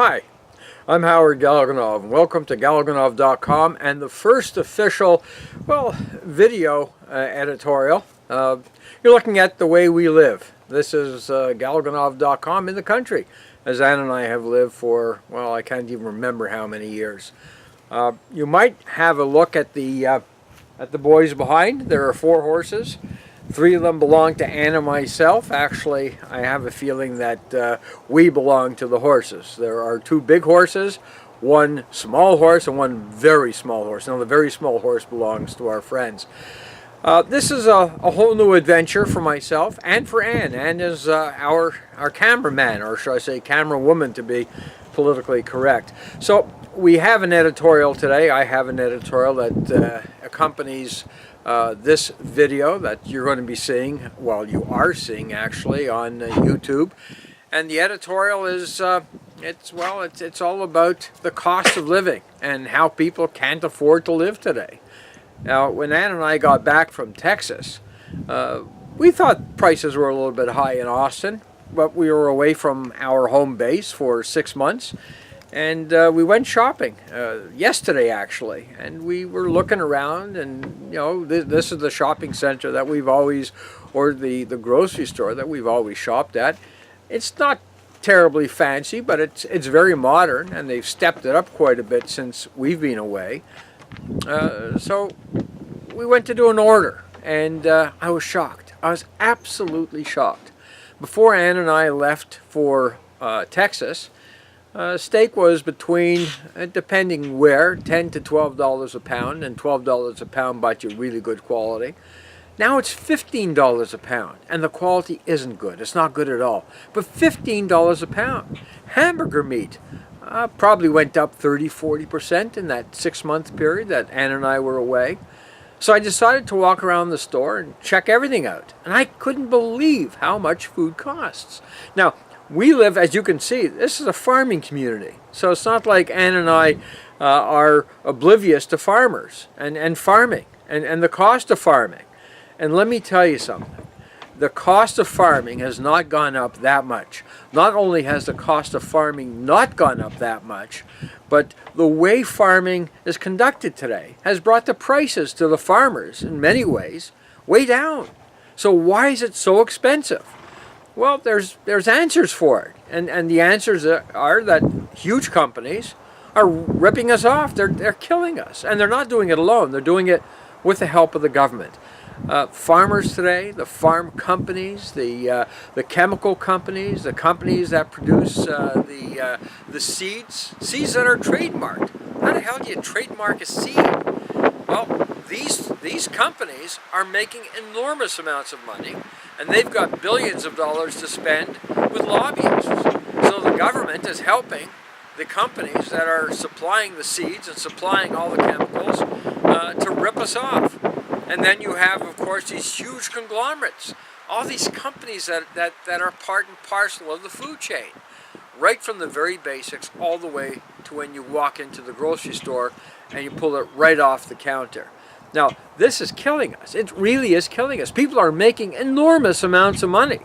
Hi, I'm Howard Galganov. Welcome to Galganov.com and the first official, video editorial. You're looking at the way we live. This is Galganov.com in the country, as Ann and I have lived for, I can't even remember how many years. You might have a look at the boys behind. There are 4 horses. 3 of them belong to Ann and myself. Actually, I have a feeling that we belong to the horses. There are 2 big horses, 1 small horse, and 1 very small horse. Now, the very small horse belongs to our friends. This is a whole new adventure for myself and for Ann. Ann is our cameraman, or should I say camera woman to be politically correct. So we have an editorial today. I have an editorial that accompanies this video that you're going to be seeing, you are seeing actually on YouTube. And the editorial is, it's all about the cost of living and how people can't afford to live today. Now, when Ann and I got back from Texas, we thought prices were a little bit high in Austin, but we were away from our home base for 6 months. And we went shopping yesterday, actually, and we were looking around, and this is the shopping center that we've always, or the grocery store that we've always shopped at. It's not terribly fancy, but it's very modern, and they've stepped it up quite a bit since we've been away. So we went to do an order, and I was shocked. I was absolutely shocked. Before Ann and I left for Texas, steak was between, depending where, $10 to $12 a pound, and $12 a pound bought you really good quality. Now it's $15 a pound, and the quality isn't good. It's not good at all. But $15 a pound. Hamburger meat probably went up 30–40% in that 6-month period that Ann and I were away. So I decided to walk around the store and check everything out. And I couldn't believe how much food costs. Now, we live, as you can see, this is a farming community. So it's not like Ann and I are oblivious to farmers and farming and the cost of farming. And let me tell you something. The cost of farming has not gone up that much. Not only has the cost of farming not gone up that much, but the way farming is conducted today has brought the prices to the farmers, in many ways, way down. So why is it so expensive? Well, there's answers for it, and the answers are that huge companies are ripping us off. They're killing us, and they're not doing it alone. They're doing it with the help of the government. Farmers today, the farm companies, the chemical companies, the companies that produce the seeds that are trademarked. How the hell do you trademark a seed? Well, these companies are making enormous amounts of money, and they've got billions of dollars to spend with lobbyists. So the government is helping the companies that are supplying the seeds and supplying all the chemicals to rip us off. And then you have, of course, these huge conglomerates, all these companies that are part and parcel of the food chain, right from the very basics all the way to when you walk into the grocery store and you pull it right off the counter. Now, this is killing us. It really is killing us. People are making enormous amounts of money.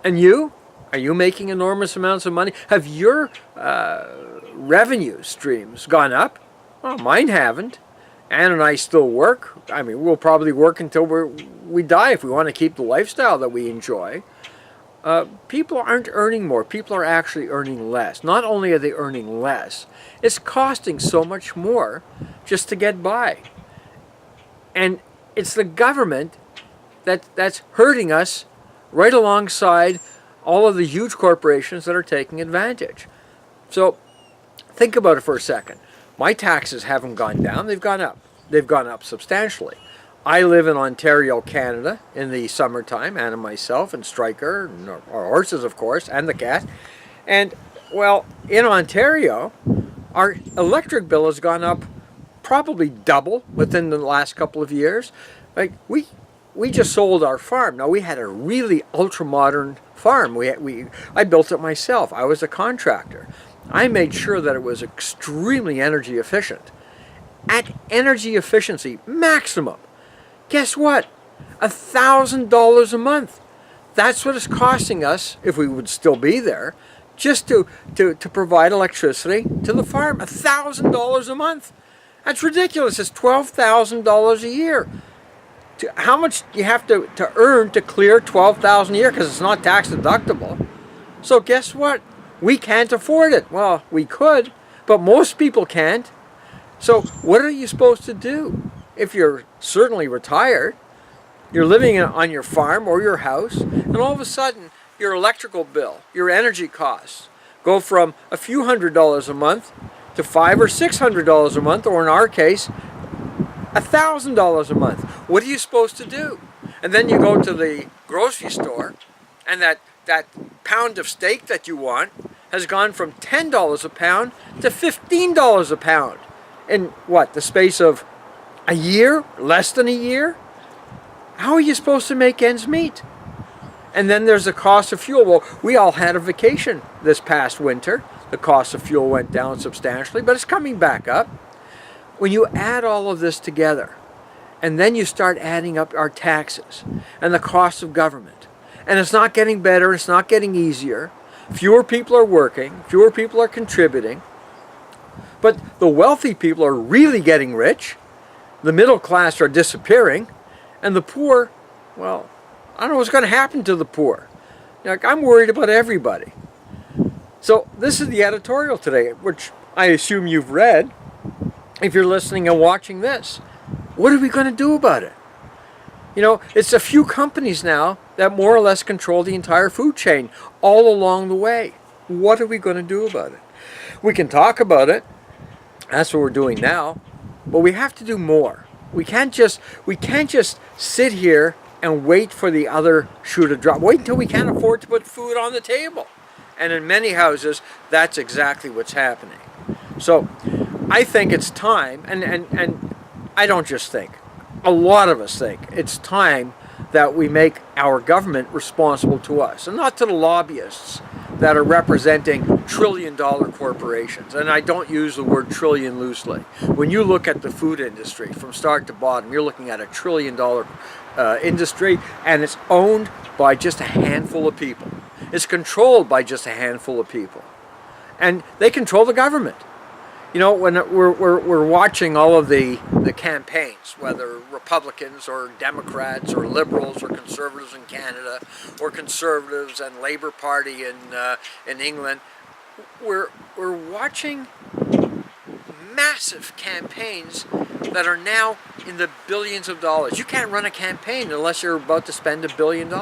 And you? Are you making enormous amounts of money? Have your revenue streams gone up? Well, mine haven't. Ann and I still work. I mean, we'll probably work until we die if we want to keep the lifestyle that we enjoy. People aren't earning more. People are actually earning less. Not only are they earning less, it's costing so much more just to get by. And it's the government that's hurting us right alongside all of the huge corporations that are taking advantage. So think about it for a second. My taxes haven't gone down, they've gone up. They've gone up substantially. I live in Ontario, Canada in the summertime, Ann and myself, and Striker, and our horses, of course, and the cat. And, in Ontario, our electric bill has gone up probably double within the last couple of years. Like, we just sold our farm. Now, we had a really ultra-modern farm. I built it myself. I was a contractor. I made sure that it was extremely energy efficient. At energy efficiency maximum, guess what? $1,000 a month. That's what it's costing us, if we would still be there, just to provide electricity to the farm. $1,000 a month. That's ridiculous. It's $12,000 a year. How much do you have to earn to clear $12,000 a year? Because it's not tax deductible. So guess what? We can't afford it. Well, we could, but most people can't. So what are you supposed to do? If you're certainly retired, you're living on your farm or your house, and all of a sudden your electrical bill, your energy costs go from a few $100s a month to $500 or $600 a month, or in our case, $1,000 a month. What are you supposed to do? And then you go to the grocery store, and that pound of steak that you want has gone from $10 a pound to $15 a pound in what, the space of a year, less than a year? How are you supposed to make ends meet? And then there's the cost of fuel. Well, we all had a vacation this past winter. The cost of fuel went down substantially, but it's coming back up. When you add all of this together, and then you start adding up our taxes and the cost of government, and it's not getting better, it's not getting easier. Fewer people are working, fewer people are contributing, but the wealthy people are really getting rich, the middle class are disappearing, and the poor, well, I don't know what's going to happen to the poor. Like, I'm worried about everybody. So this is the editorial today, which I assume you've read if you're listening and watching this. What are we going to do about it? You know, it's a few companies now that more or less control the entire food chain all along the way. What are we going to do about it? We can talk about it. That's what we're doing now. But we have to do more. We can't just sit here and wait for the other shoe to drop. Wait until we can't afford to put food on the table. And in many houses, that's exactly what's happening. So I think it's time, and I don't just think, a lot of us think it's time that we make our government responsible to us, and not to the lobbyists that are representing trillion-dollar corporations. And I don't use the word trillion loosely. When you look at the food industry from start to bottom, you're looking at a trillion-dollar industry, and it's owned by just a handful of people. It's controlled by just a handful of people. And they control the government. You know, when we're watching all of the campaigns, whether Republicans or Democrats or Liberals or Conservatives in Canada or Conservatives and Labour Party in England, we're watching massive campaigns that are now in the billions of dollars. You can't run a campaign unless you're about to spend $1 billion.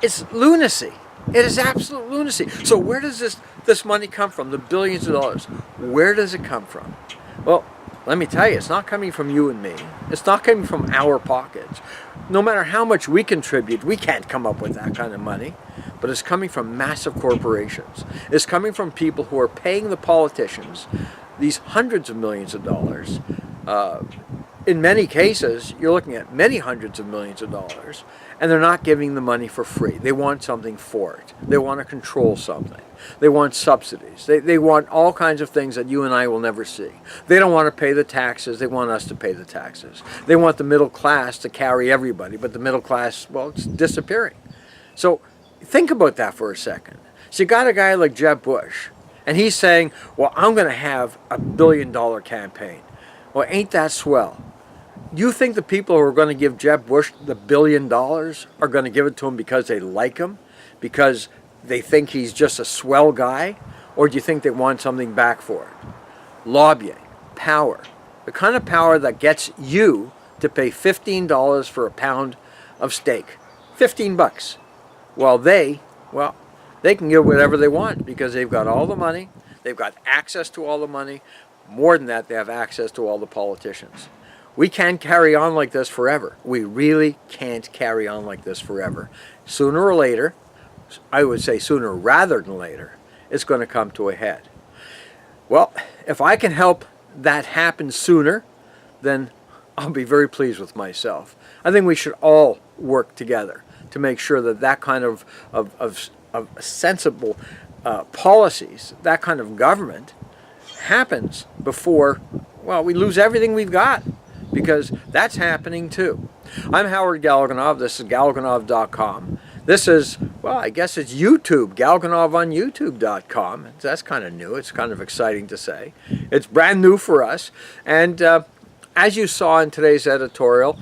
It's lunacy. It is absolute lunacy. So where does this money come from, the billions of dollars? Where does it come from? Well, let me tell you, it's not coming from you and me. It's not coming from our pockets. No matter how much we contribute, we can't come up with that kind of money. But it's coming from massive corporations. It's coming from people who are paying the politicians these hundreds of millions of dollars. In many cases, you're looking at many hundreds of millions of dollars, and they're not giving the money for free. They want something for it. They want to control something. They want subsidies. They want all kinds of things that you and I will never see. They don't want to pay the taxes. They want us to pay the taxes. They want the middle class to carry everybody, but the middle class, well, it's disappearing. So think about that for a second. So you got a guy like Jeb Bush, and he's saying, well, I'm going to have $1 billion campaign. Well, ain't that swell? You think the people who are going to give Jeb Bush the $1 billion are going to give it to him because they like him? Because they think he's just a swell guy? Or do you think they want something back for it? Lobbying, power. The kind of power that gets you to pay $15 for a pound of steak. 15 bucks. While they can get whatever they want because they've got all the money. They've got access to all the money. More than that, they have access to all the politicians. We can't carry on like this forever. We really can't carry on like this forever. Sooner or later, I would say sooner rather than later, it's going to come to a head. Well, if I can help that happen sooner, then I'll be very pleased with myself. I think we should all work together to make sure that that kind of sensible policies, that kind of government happens before, well, we lose everything we've got. Because that's happening too. I'm Howard Galganov. This is Galganov.com. This is, well, I guess it's YouTube, Galganov on YouTube.com. That's kind of new. It's kind of exciting to say. It's brand new for us. And as you saw in today's editorial,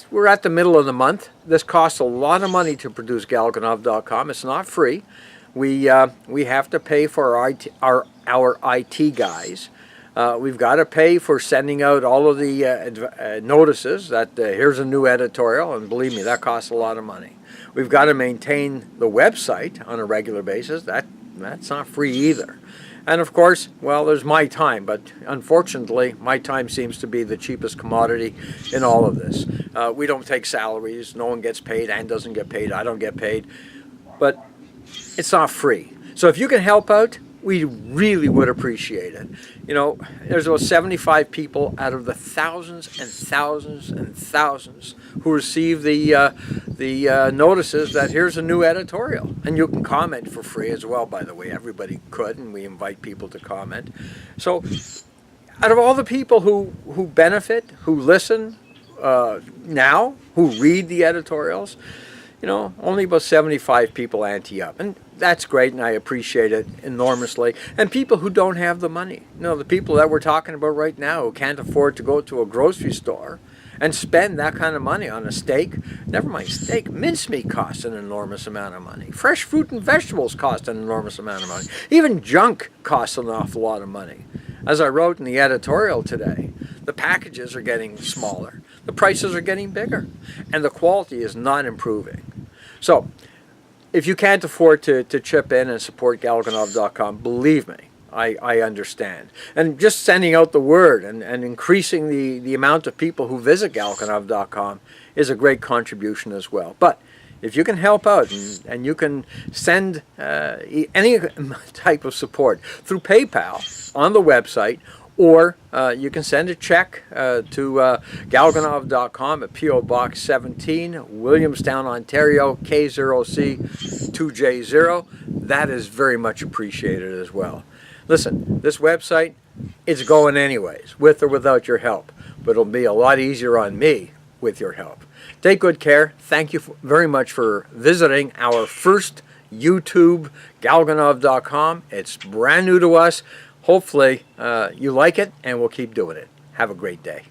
we're at the middle of the month. This costs a lot of money to produce Galganov.com. It's not free. We have to pay for our IT guys. We've got to pay for sending out all of the notices that here's a new editorial, and believe me, that costs a lot of money. We've got to maintain the website on a regular basis. That's not free either. And of course, well, there's my time, but unfortunately, my time seems to be the cheapest commodity in all of this. We don't take salaries. No one gets paid. Ann doesn't get paid. I don't get paid. But it's not free. So if you can help out, we really would appreciate it. There's about 75 people out of the thousands and thousands and thousands who receive the notices that here's a new editorial. And you can comment for free as well, by the way. Everybody could, and we invite people to comment. So out of all the people who benefit, who listen now, who read the editorials, only about 75 people ante up. And that's great, and I appreciate it enormously. And people who don't have the money, the people that we're talking about right now who can't afford to go to a grocery store and spend that kind of money on a steak. Never mind steak, mincemeat costs an enormous amount of money. Fresh fruit and vegetables cost an enormous amount of money. Even junk costs an awful lot of money. As I wrote in the editorial today, the packages are getting smaller, the prices are getting bigger, and the quality is not improving. So, if you can't afford to chip in and support Galganov.com, believe me, I understand. And just sending out the word and increasing the amount of people who visit Galganov.com is a great contribution as well. But if you can help out and you can send any type of support through PayPal on the website, or you can send a check to Galganov.com at P.O. Box 17, Williamstown, Ontario, K0C2J0. That is very much appreciated as well. Listen, this website, it's going anyways, with or without your help. But it'll be a lot easier on me with your help. Take good care. Thank you very much for visiting our first YouTube, Galganov.com. It's brand new to us. Hopefully you like it, and we'll keep doing it. Have a great day.